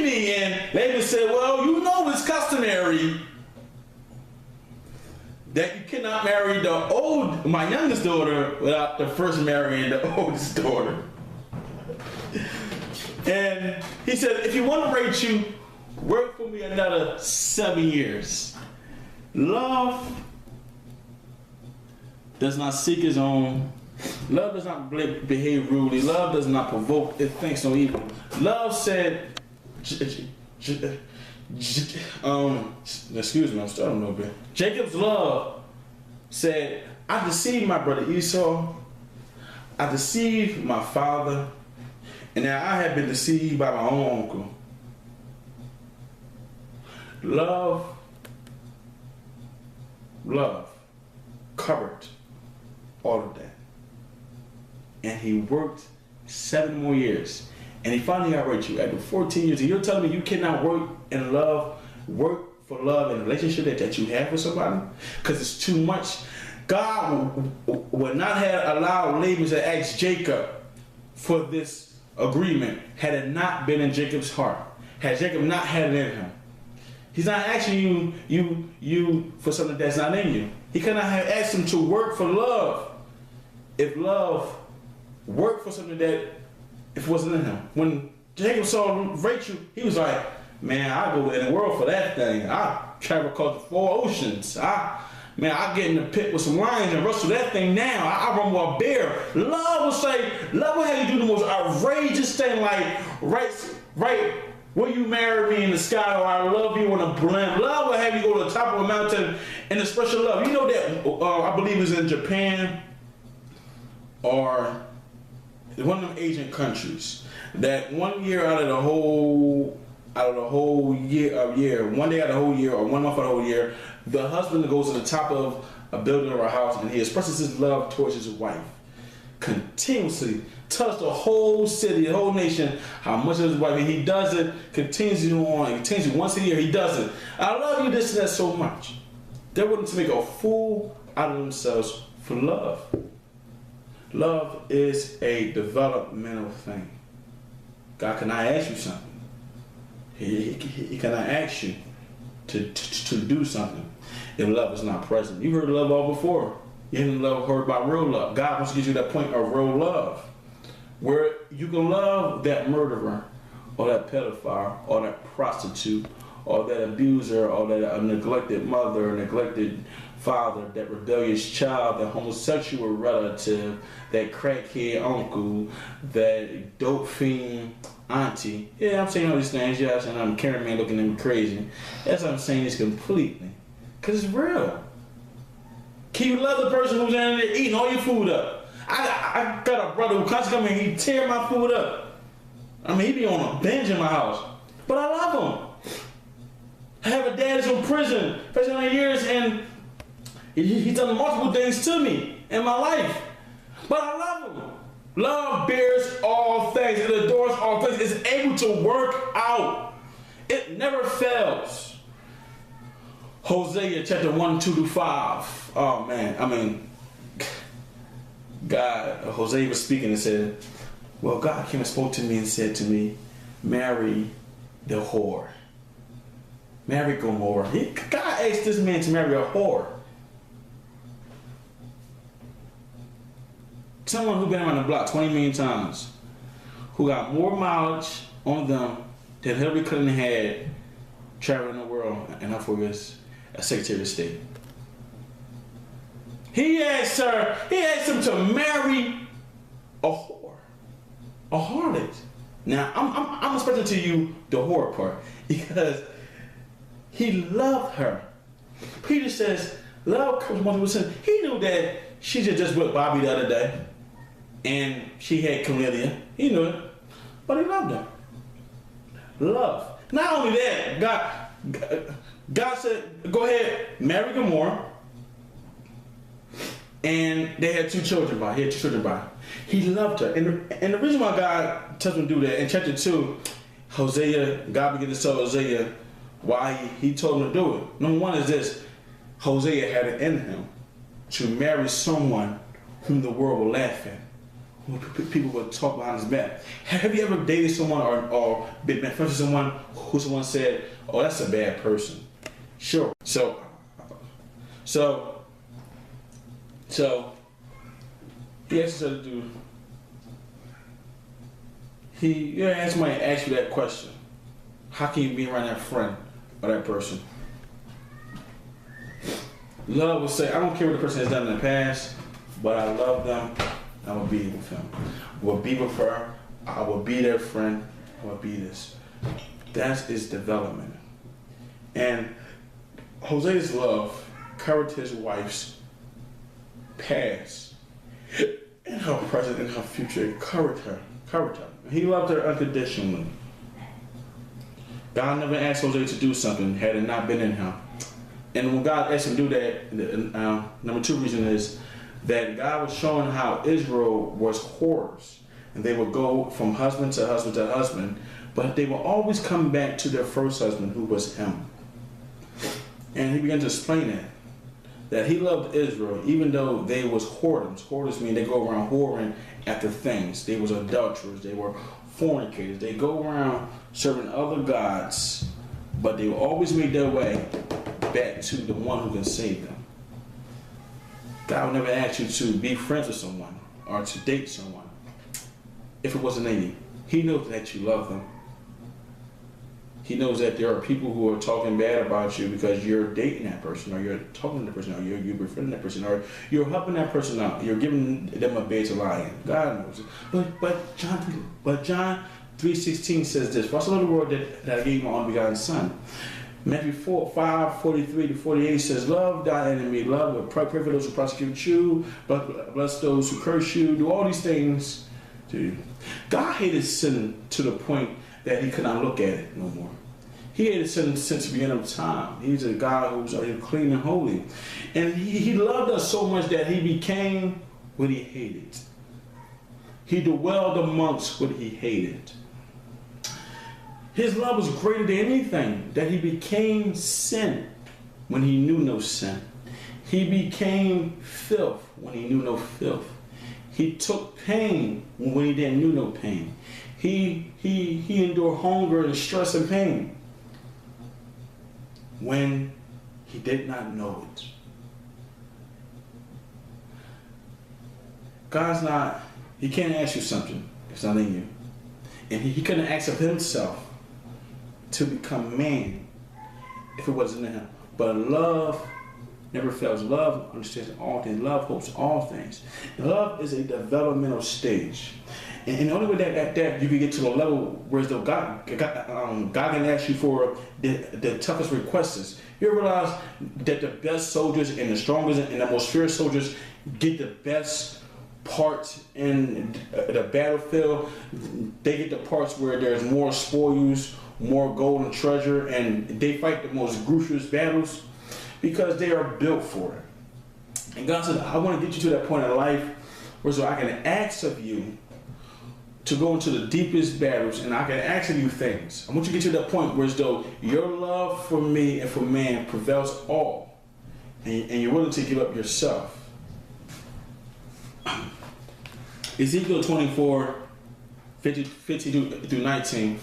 see me? And Laban said, well, you know it's customary that you cannot marry my youngest daughter without the first marrying the oldest daughter. And he said, if you want to rate you, work for me another 7 years. Love does not seek his own. Love does not behave rudely. Love does not provoke. It thinks no evil. Love said, excuse me, I'm starting a little bit. Jacob's love said, I deceived my brother Esau. I deceived my father. And now I have been deceived by my own uncle. Love covered all of that. And he worked 7 more years. And he finally got rid of you after 14 years. And you're telling me you cannot work for love in a relationship that you have with somebody? Because it's too much. God would not have allowed Laban to ask Jacob for this agreement had it not been in Jacob's heart. Had Jacob not had it in him. He's not asking you for something that's not in you. He could not have asked him to work for love if love worked for something that if it wasn't in him. When Jacob saw Rachel, he was like, man, I go in the world for that thing. I travel across the 4 oceans. I get in the pit with some lions and wrestle that thing now. I run with a bear. Love will have you do the most outrageous thing, like right. Will you marry me in the sky, or I love you on a blimp? Love will have you go to the top of a mountain and express your love. You know that I believe it's in Japan or one of them Asian countries that 1 year out of the whole year, 1 day out of the whole year or 1 month out of the whole year, the husband goes to the top of a building or a house and he expresses his love towards his wife continuously. Tells the whole city, the whole nation how much of his wife, and he does it continuously once a year. He does it. I love you, this and that so much. They're willing to make a fool out of themselves for love. Love is a developmental thing. God cannot ask you something. He cannot ask you to do something if love is not present. You heard love all before. You haven't heard about real love. God wants to get you to that point of real love, where you can love that murderer, or that pedophile, or that prostitute, or that abuser, or that neglected mother, or neglected father, that rebellious child, that homosexual relative, that crackhead uncle, that dope fiend auntie. Yeah, I'm saying all these things, yes, and I'm cameraman looking at me crazy. That's what I'm saying is completely. Because it's real. Can you love the person who's in there eating all your food up? I got a brother who constantly come in, he tear my food up. I mean, he be on a bench in my house. But I love him. I have a dad that's in prison for 9 years, and he's done multiple things to me in my life. But I love him. Love bears all things. It adores all things. It's able to work out. It never fails. Hosea chapter 1, 2 to 5. Oh man, I mean, Hosea was speaking and said, well, God came and spoke to me and said to me, marry the whore. Marry Gomorrah. God asked this man to marry a whore. Someone who's been around the block 20 million times, who got more mileage on them than Hillary Clinton had traveling the world and her focus as Secretary of State. He asked him to marry a whore, a harlot. Now, I'm expecting to you the whore part, because he loved her. Peter says, love comes from sin. He knew that she just with Bobby the other day, and she had chlamydia. He knew it, but he loved her. Love. Not only that, God said, go ahead, marry Gomorrah. And they had 2 children by. He had 2 children by. He loved her. And the reason why God tells him to do that, in chapter 2, God began to tell Hosea why he told him to do it. Number 1 is this: Hosea had it in him to marry someone whom the world will laugh at, people will talk behind his back. Have you ever dated someone or been friends with someone who someone said, "Oh, that's a bad person"? Sure. So he asked us to do. Somebody asked you that question. How can you be around that friend or that person? Love will say, I don't care what the person has done in the past, but I love them. I will be with him. I will be with her. I will be their friend. I will be this. That is development. And Hosea's love covered his wife's past and her present and her future. It covered her. He loved her unconditionally. God never asked Hosea to do something had it not been in him. And when God asked him to do that, number two reason is that God was showing how Israel was whores. And they would go from husband to husband to husband, but they would always come back to their first husband, who was him. And he began to explain that he loved Israel, even though they was whoredoms. Whoredoms mean they go around whoring after things. They was adulterers. They were fornicators. They go around serving other gods, but they will always make their way back to the one who can save them. God will never ask you to be friends with someone or to date someone if it wasn't in you. He knows that you love them. He knows that there are people who are talking bad about you because you're dating that person, or you're talking to that person, or you're befriending that person, or you're helping that person out. You're giving them a bed to lie in. God knows it. But John 3:16 says this: "For so loved the world that I gave my only begotten Son." Matthew 5:43-48 says, "Love thy enemy, love, pray for those who persecute you, bless those who curse you, do all these things to you." God hated sin to the point that he could not look at it no more. He hated sin since the beginning of time. He's a God who's clean and holy. And he loved us so much that he became what he hated. He dwelled amongst what he hated. His love was greater than anything, that he became sin when he knew no sin. He became filth when he knew no filth. He took pain when he didn't know no pain. He endured hunger and stress and pain when he did not know it. He can't ask you something if it's not in you. And he couldn't ask of himself to become man if it wasn't in him. But love never fails. Love understands all things. Love hopes all things. Love is a developmental stage. And the only way that you can get to the level where God can ask you for the toughest requests is, you realize that the best soldiers and the strongest and the most fierce soldiers get the best parts in the battlefield. They get the parts where there's more spoils, more gold and treasure, and they fight the most gruesome battles because they are built for it. And God said, I want to get you to that point in life where so I can ask of you to go into the deepest battles, and I can ask of you things. I want you to get to that point where as though your love for me and for man prevails all, and you're willing to give up yourself. Ezekiel 24, 50 through 19